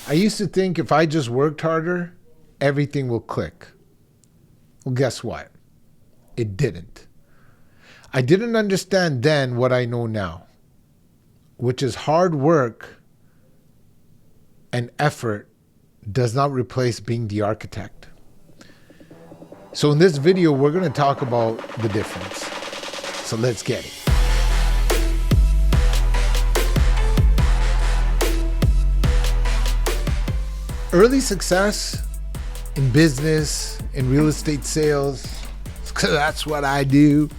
I used to think if I just worked harder, everything will click. Well, guess what? It didn't. I didn't understand then what I know now, which is hard work and effort does not replace being the architect. So in this video, we're going to talk about the difference. So let's get it. Early success in business, in real estate sales, because that's what I do.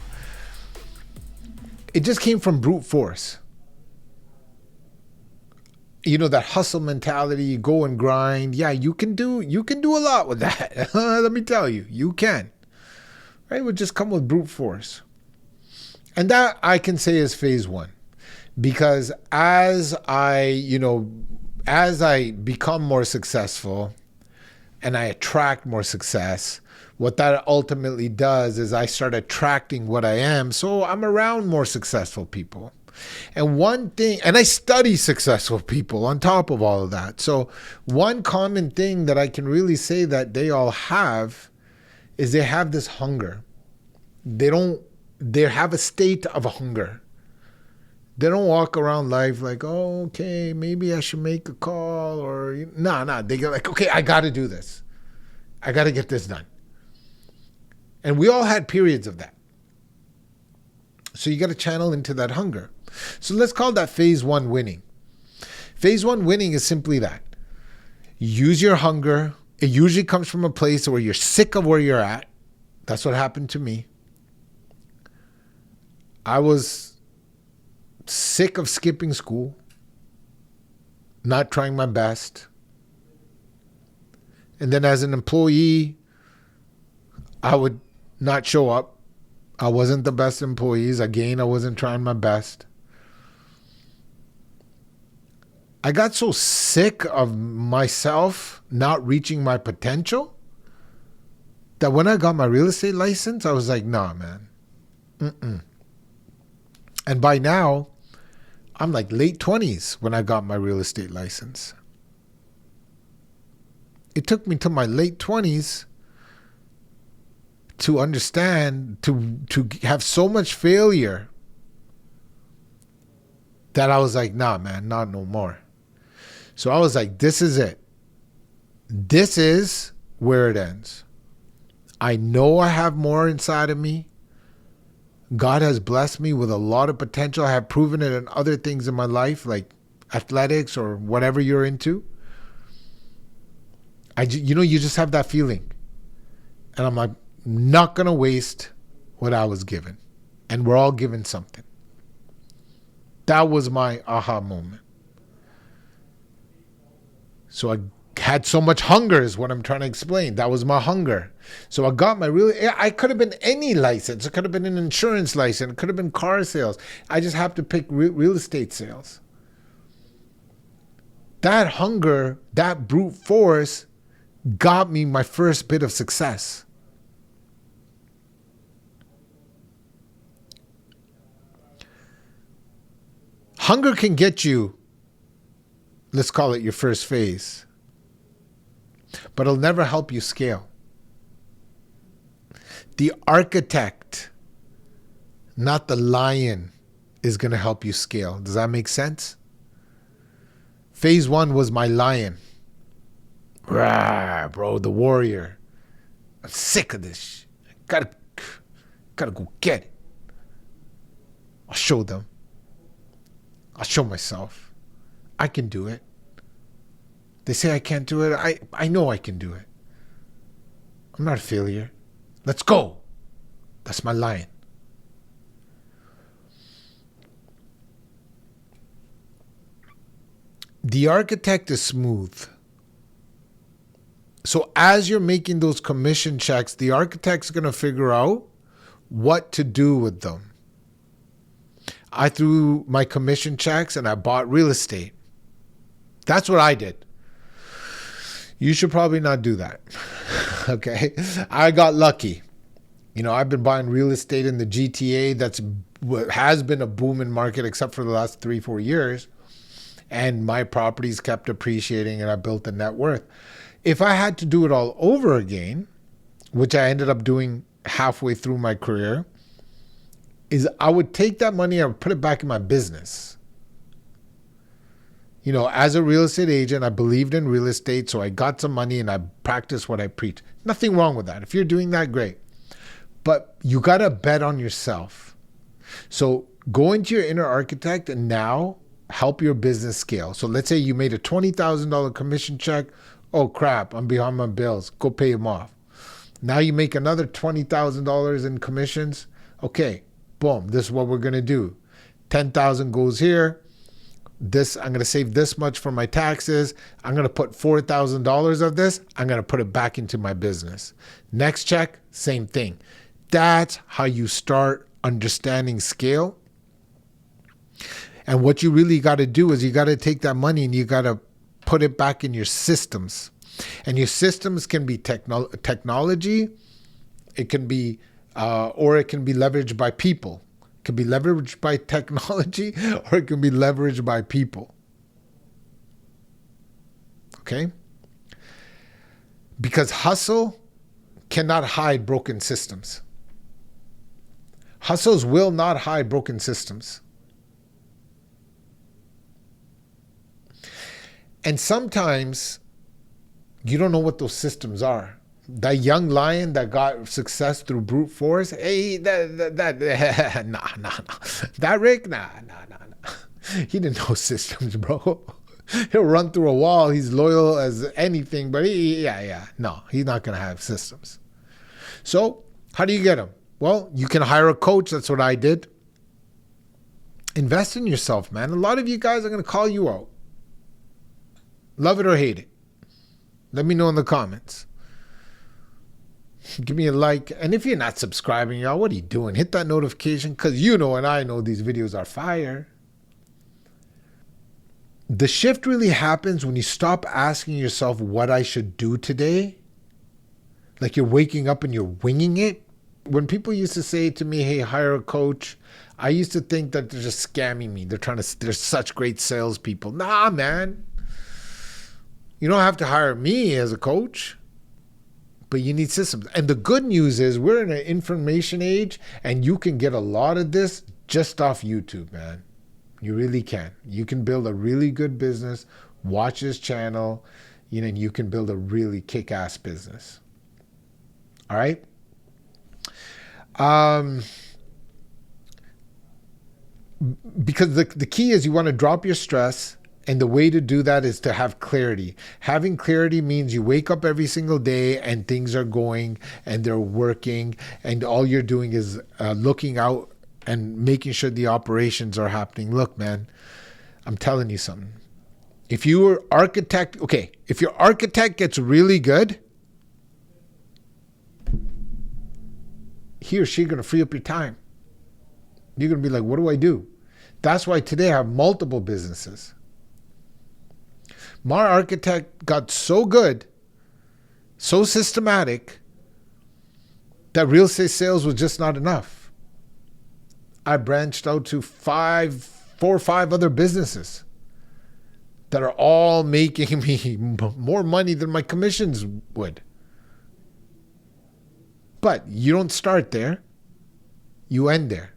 It just came from brute force. You know, that hustle mentality, you go and grind. Yeah, you can do a lot with that. Let me tell you, you can. Right? It would just come with brute force. And that I can say is phase one. Because as I become more successful and I attract more success, what that ultimately does is I start attracting what I am. So I'm around more successful people. And one thing, and I study successful people on top of all of that. So one common thing that I can really say that they all have is they have this hunger. They have a state of hunger. They don't walk around life like, oh, okay, maybe I should make a call or, no. They go like, okay, I got to do this. I got to get this done. And we all had periods of that. So you got to channel into that hunger. So let's call that phase one winning. Phase one winning is simply that. Use your hunger. It usually comes from a place where you're sick of where you're at. That's what happened to me. I was sick of skipping school, not trying my best. And then as an employee, I would not show up. I wasn't the best employees. Again, I wasn't trying my best. I got so sick of myself not reaching my potential that when I got my real estate license, I was like, nah, man. And by now, I'm like late 20s when I got my real estate license. It took me to my late 20s to understand, to have so much failure that I was like, nah, man, not no more. So I was like, this is it. This is where it ends. I know I have more inside of me. God has blessed me with a lot of potential. I have proven it in other things in my life, like athletics or whatever you're into. You just have that feeling. And I'm like, not going to waste what I was given. And we're all given something. That was my aha moment. So I had so much hunger is what I'm trying to explain. That was my hunger. So I got I could have been any license. It could have been an insurance license. It could have been car sales. I just have to pick real estate sales. That hunger, that brute force got me my first bit of success. Hunger can get you, let's call it your first phase, but it'll never help you scale. The architect, not the lion, is going to help you scale. Does that make sense? Phase one was my lion. Rawr, bro, the warrior. I'm sick of this. Gotta go get it. I'll show them. I'll show myself. I can do it. They say I can't do it. I know I can do it. I'm not a failure. Let's go. That's my lion. The architect is smooth. So as you're making those commission checks, the architect's going to figure out what to do with them. I threw my commission checks and I bought real estate. That's what I did. You should probably not do that. Okay. I got lucky. You know, I've been buying real estate in the GTA. That's what has been a booming market except for the last 3-4 years. and my properties kept appreciating and I built a net worth. If I had to do it all over again, which I ended up doing halfway through my career, is I would take that money and I would put it back in my business. You know, as a real estate agent, I believed in real estate, so I got some money and I practiced what I preach. Nothing wrong with that. If you're doing that, great. But you got to bet on yourself. So go into your inner architect and now help your business scale. So let's say you made a $20,000 commission check. Oh crap, I'm behind my bills. Go pay them off. Now you make another $20,000 in commissions. Okay, boom, this is what we're going to do. 10,000 goes here. This, I'm going to save this much for my taxes. I'm going to put $4,000 of this. I'm going to put it back into my business. Next check, same thing. That's how you start understanding scale. And what you really got to do is you got to take that money and you got to put it back in your systems. And your systems can be technology. It can be, or it can be leveraged by people. It can be leveraged by technology, or it can be leveraged by people. Okay? Because hustle cannot hide broken systems. Hustles will not hide broken systems. And sometimes you don't know what those systems are. That young lion that got success through brute force, hey, nah. That Rick, nah. He didn't know systems, bro. He'll run through a wall. He's loyal as anything, but no, he's not going to have systems. So how do you get him? Well, you can hire a coach. That's what I did. Invest in yourself, man. A lot of you guys are going to call you out. Love it or hate it. Let me know in the comments. Give me a like. And if you're not subscribing, y'all, what are you doing? Hit that notification, because you know and I know these videos are fire. The shift really happens when you stop asking yourself what I should do today. Like you're waking up and you're winging it. When people used to say to me, hey, hire a coach, I used to think that they're just scamming me. They're such great salespeople. Nah, man. You don't have to hire me as a coach, but you need systems. And the good news is we're in an information age and you can get a lot of this just off YouTube, man. You really can. You can build a really good business, watch this channel, and you can build a really kick-ass business. All right? Because the key is you want to drop your stress. And the way to do that is to have clarity. Having clarity means you wake up every single day and things are going and they're working and all you're doing is looking out and making sure the operations are happening. Look, man, I'm telling you something. If your architect gets really good, he or she going to free up your time. You're going to be like, what do I do? That's why today I have multiple businesses. My architect got so good, so systematic, that real estate sales was just not enough. I branched out to 4 or 5 other businesses that are all making me more money than my commissions would. But you don't start there. You end there.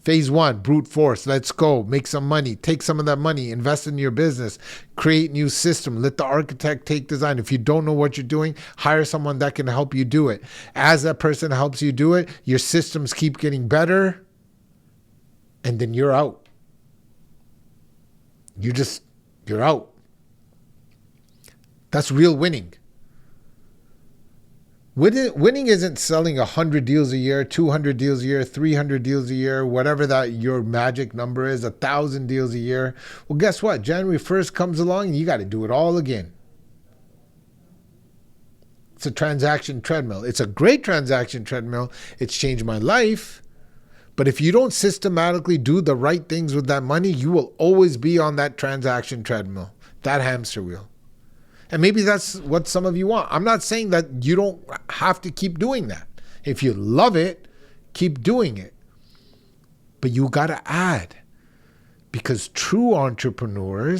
Phase 1, brute force. Let's go. Make some money. Take some of that money. Invest in your business. Create new system. Let the architect take design. If you don't know what you're doing, hire someone that can help you do it. As that person helps you do it, your systems keep getting better. And then you're out. You're out. That's real winning. Winning isn't selling 100 deals a year, 200 deals a year, 300 deals a year, whatever that your magic number is, 1,000 deals a year. Well, guess what? January 1st comes along and you got to do it all again. It's a transaction treadmill. It's a great transaction treadmill. It's changed my life. But if you don't systematically do the right things with that money, you will always be on that transaction treadmill, that hamster wheel. And maybe that's what some of you want. I'm not saying that you don't have to keep doing that. If you love it, keep doing it. But you got to add. Because true entrepreneur.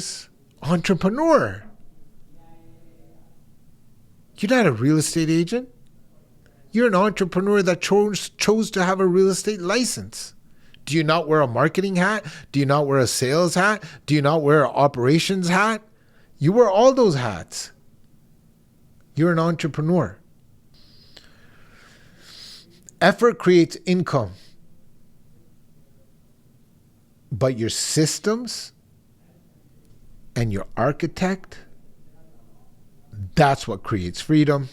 You're not a real estate agent. You're an entrepreneur that chose to have a real estate license. Do you not wear a marketing hat? Do you not wear a sales hat? Do you not wear an operations hat? You wear all those hats. You're an entrepreneur. Effort creates income. But your systems and your architect, that's what creates freedom.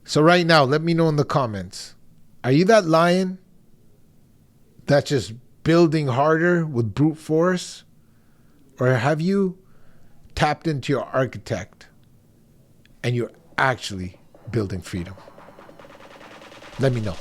So right now, let me know in the comments. Are you that lion that's just building harder with brute force? Or have you tapped into your architect and you're actually building freedom? Let me know.